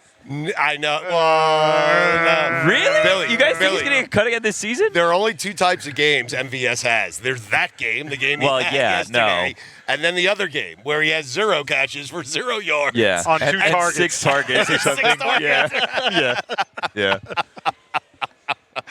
I know. No. Really? Billy, You guys think Billy. he's going to get cut again this season? There are only 2 types of games MVS has. There's that game, the game he Well, had yeah, yesterday, no. and then the other game where he has 0 catches for 0 yards. Yeah. On And- 2 and targets. 6 targets or 6 something. targets. Yeah. Yeah.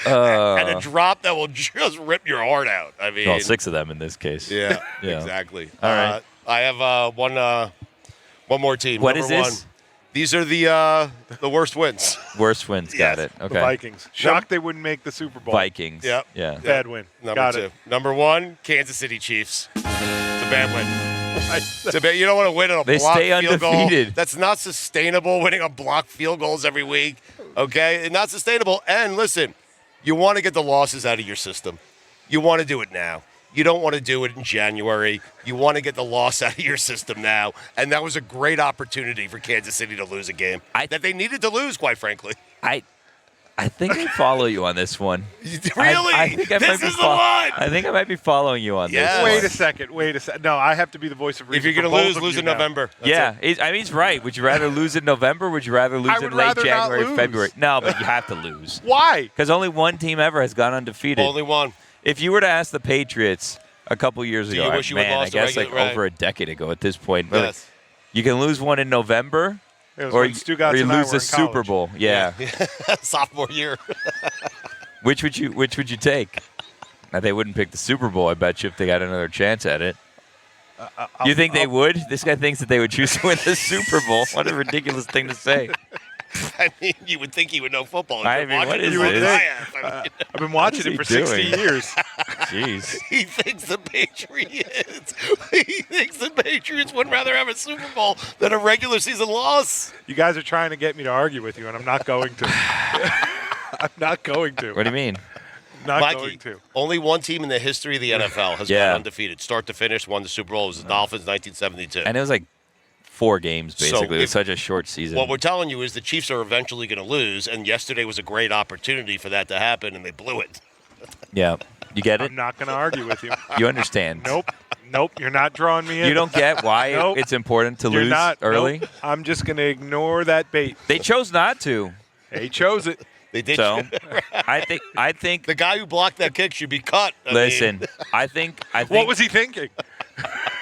And a drop that will just rip your heart out. I mean, Well, 6 of them in this case. Yeah, Yeah. exactly. All right. I have one more team. What Number is this? 1. These are the worst wins. Worst wins. Got Yes. it. The Okay. Vikings. Shocked they wouldn't make the Super Bowl. Vikings. Yep. Yeah. Bad win. Number Got 2. it. Number 1, Kansas City Chiefs. It's a bad win. It's a bad, you don't want to win on a They blocked stay field goal. undefeated. That's not sustainable, winning on blocked field goals every week. Okay? It's not sustainable. And listen, you want to get the losses out of your system. You want to do it now. You don't want to do it in January. You want to get the loss out of your system now. And that was a great opportunity for Kansas City to lose a game that they needed to lose, quite frankly. I think I follow you on this one. Really? I think I might This be is the one. I think I might be following you on Yeah. this. Wait one. a second. Wait a second. No, I have to be the voice of If reason. you're going for to both lose, of lose you in now. November. That's Yeah, it. I mean he's right. Would you rather lose in November? Would you rather lose I in would late rather not January, lose. February? No, but you have to lose Why? because only one team ever has gone undefeated. Only one. If you were to ask the Patriots a couple years Do you ago, wish you had man, I lost the guess like regular- right. over a decade ago at this point, but Yes. you can lose one in November, It was or when you Stugotz and I lose were the in Super college. Bowl. Yeah. Sophomore year. Which would you take? Now, they wouldn't pick the Super Bowl, I bet you, if they got another chance at it. You think they would? This guy thinks that they would choose to win the Super Bowl. What a ridiculous thing to say. I mean, you would think he would know football. He's I been mean, what watching is as long as this? I have. I mean, I've been watching is it he for 60 doing? years. Jeez. he thinks the Patriots. He thinks the Patriots would rather have a Super Bowl than a regular season loss. You guys are trying to get me to argue with you, and I'm not going to. I'm not going to. What do you mean? Not Mikey, going to. only one team in the history of the NFL has Yeah. gone undefeated, start to finish, won the Super Bowl. It was the Dolphins, 1972. And it was like 4 games, So basically. It was if- such a short season. What we're telling you is the Chiefs are eventually going to lose, and yesterday was a great opportunity for that to happen, and they blew it. Yeah. You get it? I'm not going to argue with you. You understand? Nope. Nope. You're not drawing me in. You don't get why Nope. it's important to You're lose not early? Nope. I'm just going to ignore that bait. They chose not to. They chose it. They did. So I think The guy who blocked that kick should be cut. I listen, mean, I think What was he thinking?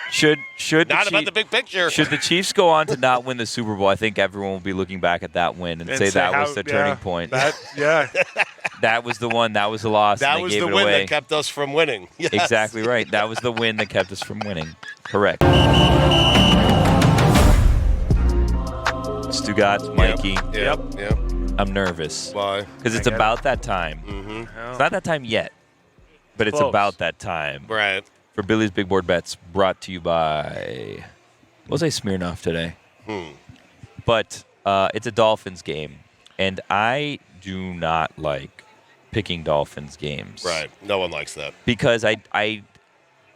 should the not about Chief- the big picture. should the Chiefs go on to not win the Super Bowl, I think everyone will be looking back at that win and say that was the turning point. Yeah. That was the one. That was the loss. That and they was gave the it win away. that kept us from winning. Yes. Exactly right. That was the win that kept us from winning. Correct. Stugotz, Mikey. Yep. I'm nervous Why? because it's I get about that time. Mm-hmm. It's not that time yet, but it's Close. about that time. Right. For Billy's Big Board Bets, brought to you by, we'll say Smirnoff today. But it's a Dolphins game, and I do not like picking Dolphins games. Right. No one likes that. Because I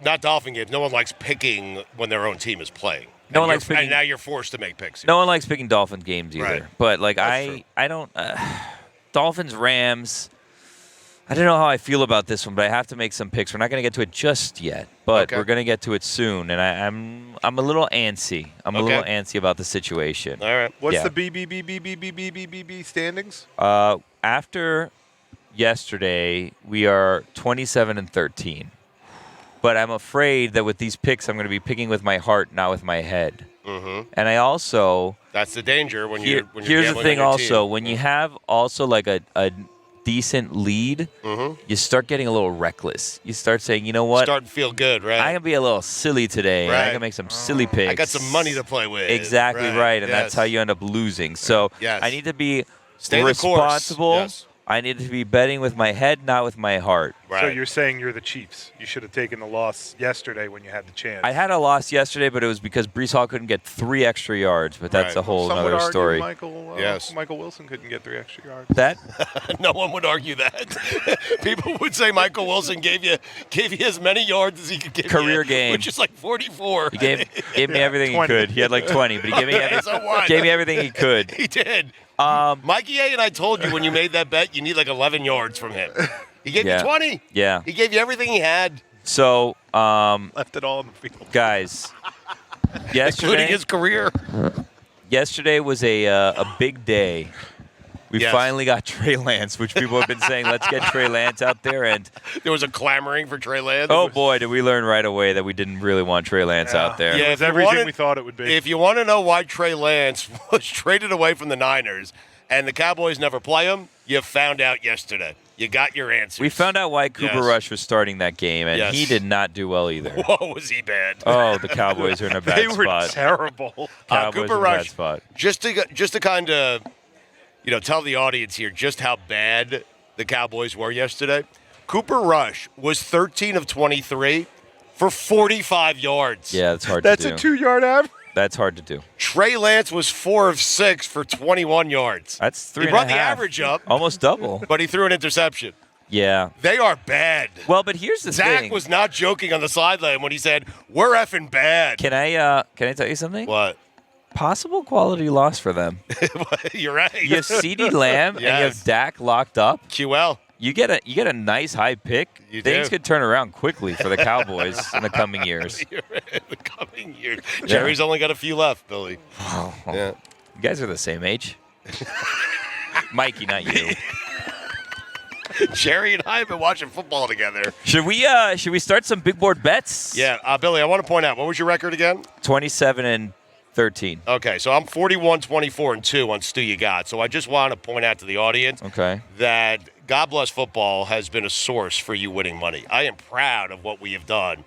Not Dolphin games. No one likes picking when their own team is playing. No one And likes you're- picking- And now you're forced to make picks. no one likes picking Dolphins games either. Right. But like That's true. I don't Dolphins Rams. I don't know how I feel about this one, but I have to make some picks. We're not going to get to it just yet, but Okay. we're going to get to it soon. And I'm a little antsy. I'm a little Okay. antsy about the situation. All right. What's Yeah. the BBBBBBBB standings? After yesterday, we are 27-13. But I'm afraid that with these picks, I'm going to be picking with my heart, not with my head. Mm-hmm. And I also That's the danger when Here- you're when you're here's the gambling thing on your also team. when you have also like a decent lead, you start getting a little reckless. You start saying, you know what, Starting to feel good, right? I can be a little silly today. And I Right. can make some silly picks. I got some money to play with. Exactly right, and that's yes. how you end up losing. So Yes. I need to be Stay the course. responsible. Yes. I need to be betting with my head, not with my heart. Right. So you're saying you're the Chiefs. You should have taken the loss yesterday when you had the chance. I had a loss yesterday, but it was because Brees Hall couldn't get 3 extra yards. But that's Right. a whole Some would other argue story. Yes. Michael Wilson couldn't get 3 extra yards. That No one would argue that. People would say Michael Wilson gave you as many yards as he could give Career you, game. which is like 44. he gave me everything 20. he could. He had like 20, but he gave me So what? gave me everything he could. He did. Um, Mikey A and I told you when you made that bet, you need like 11 yards from him. He gave Yeah. you 20. Yeah. He gave you everything he had, So, Left it all on the field. guys, including his career. yesterday was a big day. We Yes. finally got Trey Lance, which people have been saying, let's get Trey Lance out there. And There was a clamoring for Trey Lance. oh boy, did we learn right away that we didn't really want Trey Lance out there. Yeah. It if was you everything wanted- we thought it would be. If you want to know why Trey Lance was traded away from the Niners and the Cowboys never play him, you found out yesterday. You got your answers. We found out why Cooper Yes. Rush was starting that game, and Yes. he did not do well either. Whoa, was he bad? Oh, the Cowboys are in a bad they were spot. terrible. Cowboys Cooper are in a bad Rush, spot. just to kind of, tell the audience here just how bad the Cowboys were yesterday. Cooper Rush was 13 of 23 for 45 yards. Yeah, that's hard That's to do. a 2-yard average. That's hard to do. Trey Lance was 4 of 6 for 21 yards. That's 3 He and brought a the half. average up, Almost double. but he threw an interception. Yeah. They are bad. Well, but here's the Zach thing. was not joking on the sideline when he said, "We're effing bad." Can I tell you something? What? Possible quality loss for them. You're right. You have CeeDee Lamb and you have Yes. Dak locked up. QL. You get a nice high pick. You Things do. could turn around quickly for the Cowboys in the coming years. You're in the coming years. Jerry's only got a few left, Billy. Yeah. You guys are the same age. Mikey, not you. Jerry and I have been watching football together. Should we start some big board bets? Yeah, Billy, I want to point out, what was your record again? 27-13. Okay, so I'm 41-24-2 on Stugotz. So I just want to point out to the audience that God Bless Football has been a source for you winning money. I am proud of what we have done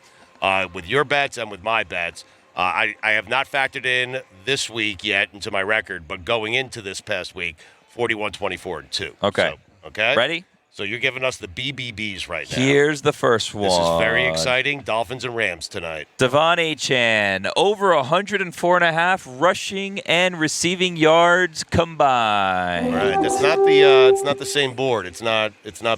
with your bets and with my bets. I have not factored in this week yet into my record, but going into this past week, 41-24-2. Okay. So, okay? Ready? So you're giving us the BBBs right now. Here's the first one. This is very exciting. Dolphins and Rams tonight. Devon Achane, over 104.5 rushing and receiving yards combined. Right. It's not the same board. It's not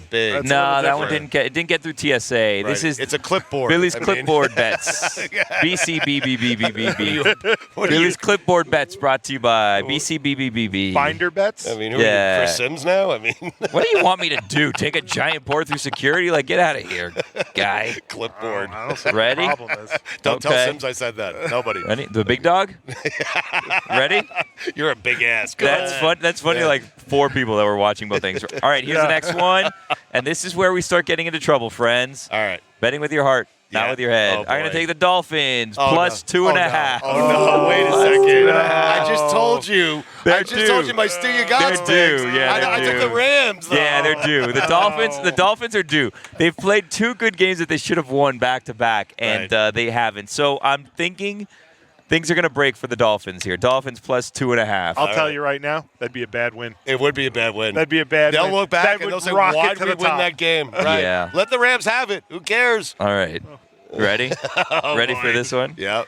big. No, that one didn't get through TSA. Right. It's a clipboard. Billy's clipboard bets. BCBBBBB. Billy's clipboard bets brought to you by BCBBBB. Binder bets? I mean, who are you, Chris Sims now? I mean, what do you want me to do? Take a giant board through security? Like, get out of here, guy. Clipboard. I don't see what Ready? the problem is. Don't tell Sims I said that. Nobody. Ready? The big dog? Ready? You're a big ass. That's fun. That's funny. Yeah. Like 4 people that were watching both things. All right, here's the next one, and this is where we start getting into trouble, friends. All right. Betting with your heart, not Yeah. with your head. Oh, I'm gonna boy. take the Dolphins Oh, plus no. 2.5. Oh, no. Wait a Plus second. 2.5. I just told you. They're due. My Stugotz They're due. picks. Yeah, I they're took due. the Rams, though. Yeah, they're due. The Dolphins are due. They've played 2 good games that they should have won back to back, and they haven't. So I'm thinking things are going to break for the Dolphins here. Dolphins plus 2.5. I'll tell you right now, that'd be a bad win. It would be a bad win. That'd be a bad They'll win. look back That and would they'll say, rocket why did to we the win top. that game? Right. Yeah. Let the Rams have it. Who cares? All right. Ready? Ready for this one? Yeah.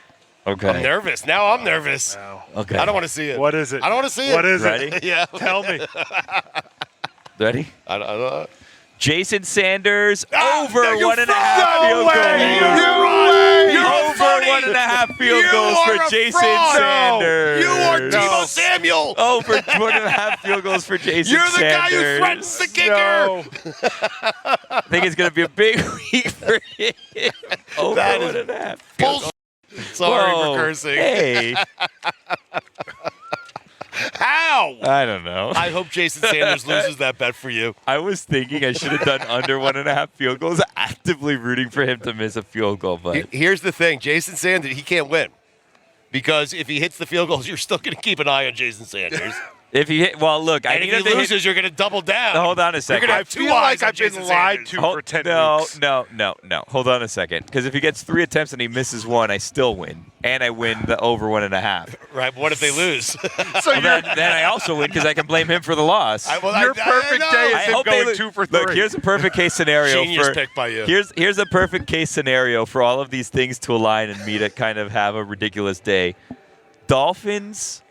Okay. I'm nervous. Now I'm nervous. Okay. I don't want to see it. What is it? I don't want to see it. What is Ready? it? Yeah. Tell me. Ready? I don't know. Jason Sanders over no, you're 1.5 fraud. field No goals. way. No way. You're Over funny. 1.5 field You goals are for a Jason fraud. Sanders. You are Tebow Samuel. Over 1.5 field goals for Jason You're the guy Sanders. who threatens the kicker. No. I think it's going to be a big week for him. Over That is 1.5. Bullshit. Sorry Whoa. for cursing. Hey. How? I don't know. I hope Jason Sanders loses that bet for you. I was thinking I should have done under 1.5 field goals, actively rooting for him to miss a field goal. But Here's the thing. Jason Sanders, he can't win. Because if he hits the field goals, you're still going to keep an eye on Jason Sanders. if he hit, well, look, I And need if him he to loses, hit. you're going to double down. Hold on a You're second. going to I have 2 feel eyes like on I've been Jason lied Sanders. to Hold- for 10 no, weeks. No. Hold on a second. Because if he gets 3 attempts and he misses 1, I still win. And I win the over 1.5. Right, but what if they lose? So Well, then I also win because I can blame him for the loss. your perfect know. day I is him hope they going lo- 2 for 3. Look, here's a perfect case scenario. Genius for, pick by you. Here's a perfect case scenario for all of these things to align and me to kind of have a ridiculous day. Dolphins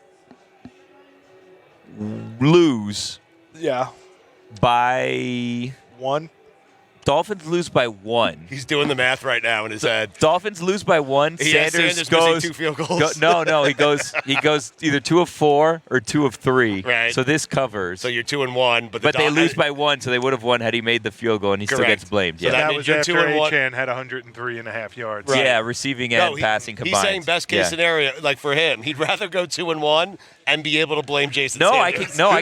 lose yeah. by 1. Dolphins lose by 1. He's doing the math right now in his head. Dolphins lose by 1. Sanders Sanders missing goes 2 field goals. no, he goes either 2 of 4 or 2 of 3. Right. So this covers. So you're 2-1, but But they lose by 1, so they would have won had he made the field goal, and he still Correct. gets blamed. So Yeah, that That means was you're after 2-1. Achan had 103.5 yards. Right. yeah, receiving and passing combined. He's saying best case Yeah. scenario, like for him, he'd rather go 2-1 and be able to blame Jason No, Sanders. I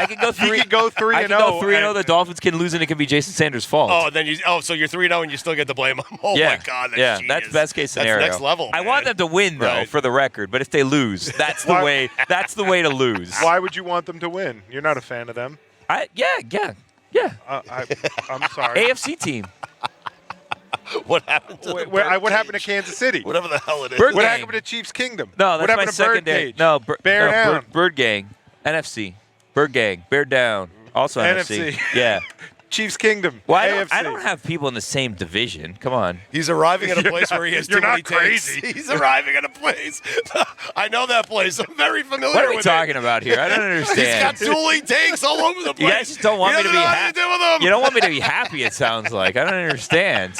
could go 3. You could go 3 I and can go 0. 3-0. The Dolphins can lose, and it can be Jason Sanders' fault. Oh, then so you're 3-0 and you still get to blame him. Oh yeah. my God, that's yeah, genius. that's best case scenario. That's next level. I man. want them to win though, Right. for the record. But if they lose, that's the Why- way. That's the way to lose. Why would you want them to win? You're not a fan of them. Yeah. I'm sorry. AFC team. What happened to What the happened to Kansas City? Whatever the hell it is. Bird What Gang. happened to Chiefs Kingdom? No, what that's my happened to secondary. Birdcage? No, Bear down. Bird Gang. NFC. Bird Gang. Bear down. Also NFC. NFC. Yeah. Chiefs Kingdom. Well, AFC. I don't have people in the same division. Come on. He's arriving at a You're place not- where he has you're too many not crazy. takes. He's arriving at a place. I know that place. I'm very familiar What are we with talking it. about here? I don't He's understand. got dueling takes all over the place. You guys just don't want He me to doesn't be know how to happy. deal with them. You don't want me to be happy, it sounds like. I don't understand.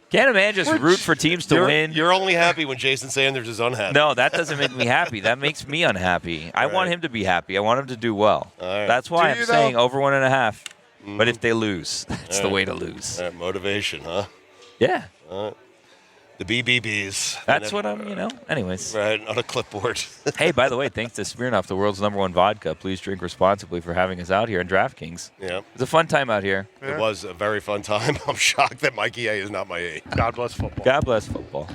Can't a man just root for teams to win? You're only happy when Jason Sanders is unhappy. No, that doesn't make me happy. That makes me unhappy. I want Right. him to be happy. I want him to do well. All right. That's why Do I'm you, saying though? over 1.5. But if they lose, that's the way to lose. All right, motivation, huh? Yeah. The BBBs. That's what I'm, anyways. Right, on a clipboard. Hey, by the way, thanks to Smirnoff, the world's #1 vodka. Please drink responsibly for having us out here in DraftKings. Yeah. It's a fun time out here. It was a very fun time. I'm shocked that Mikey A is not my A. God bless football. God bless football.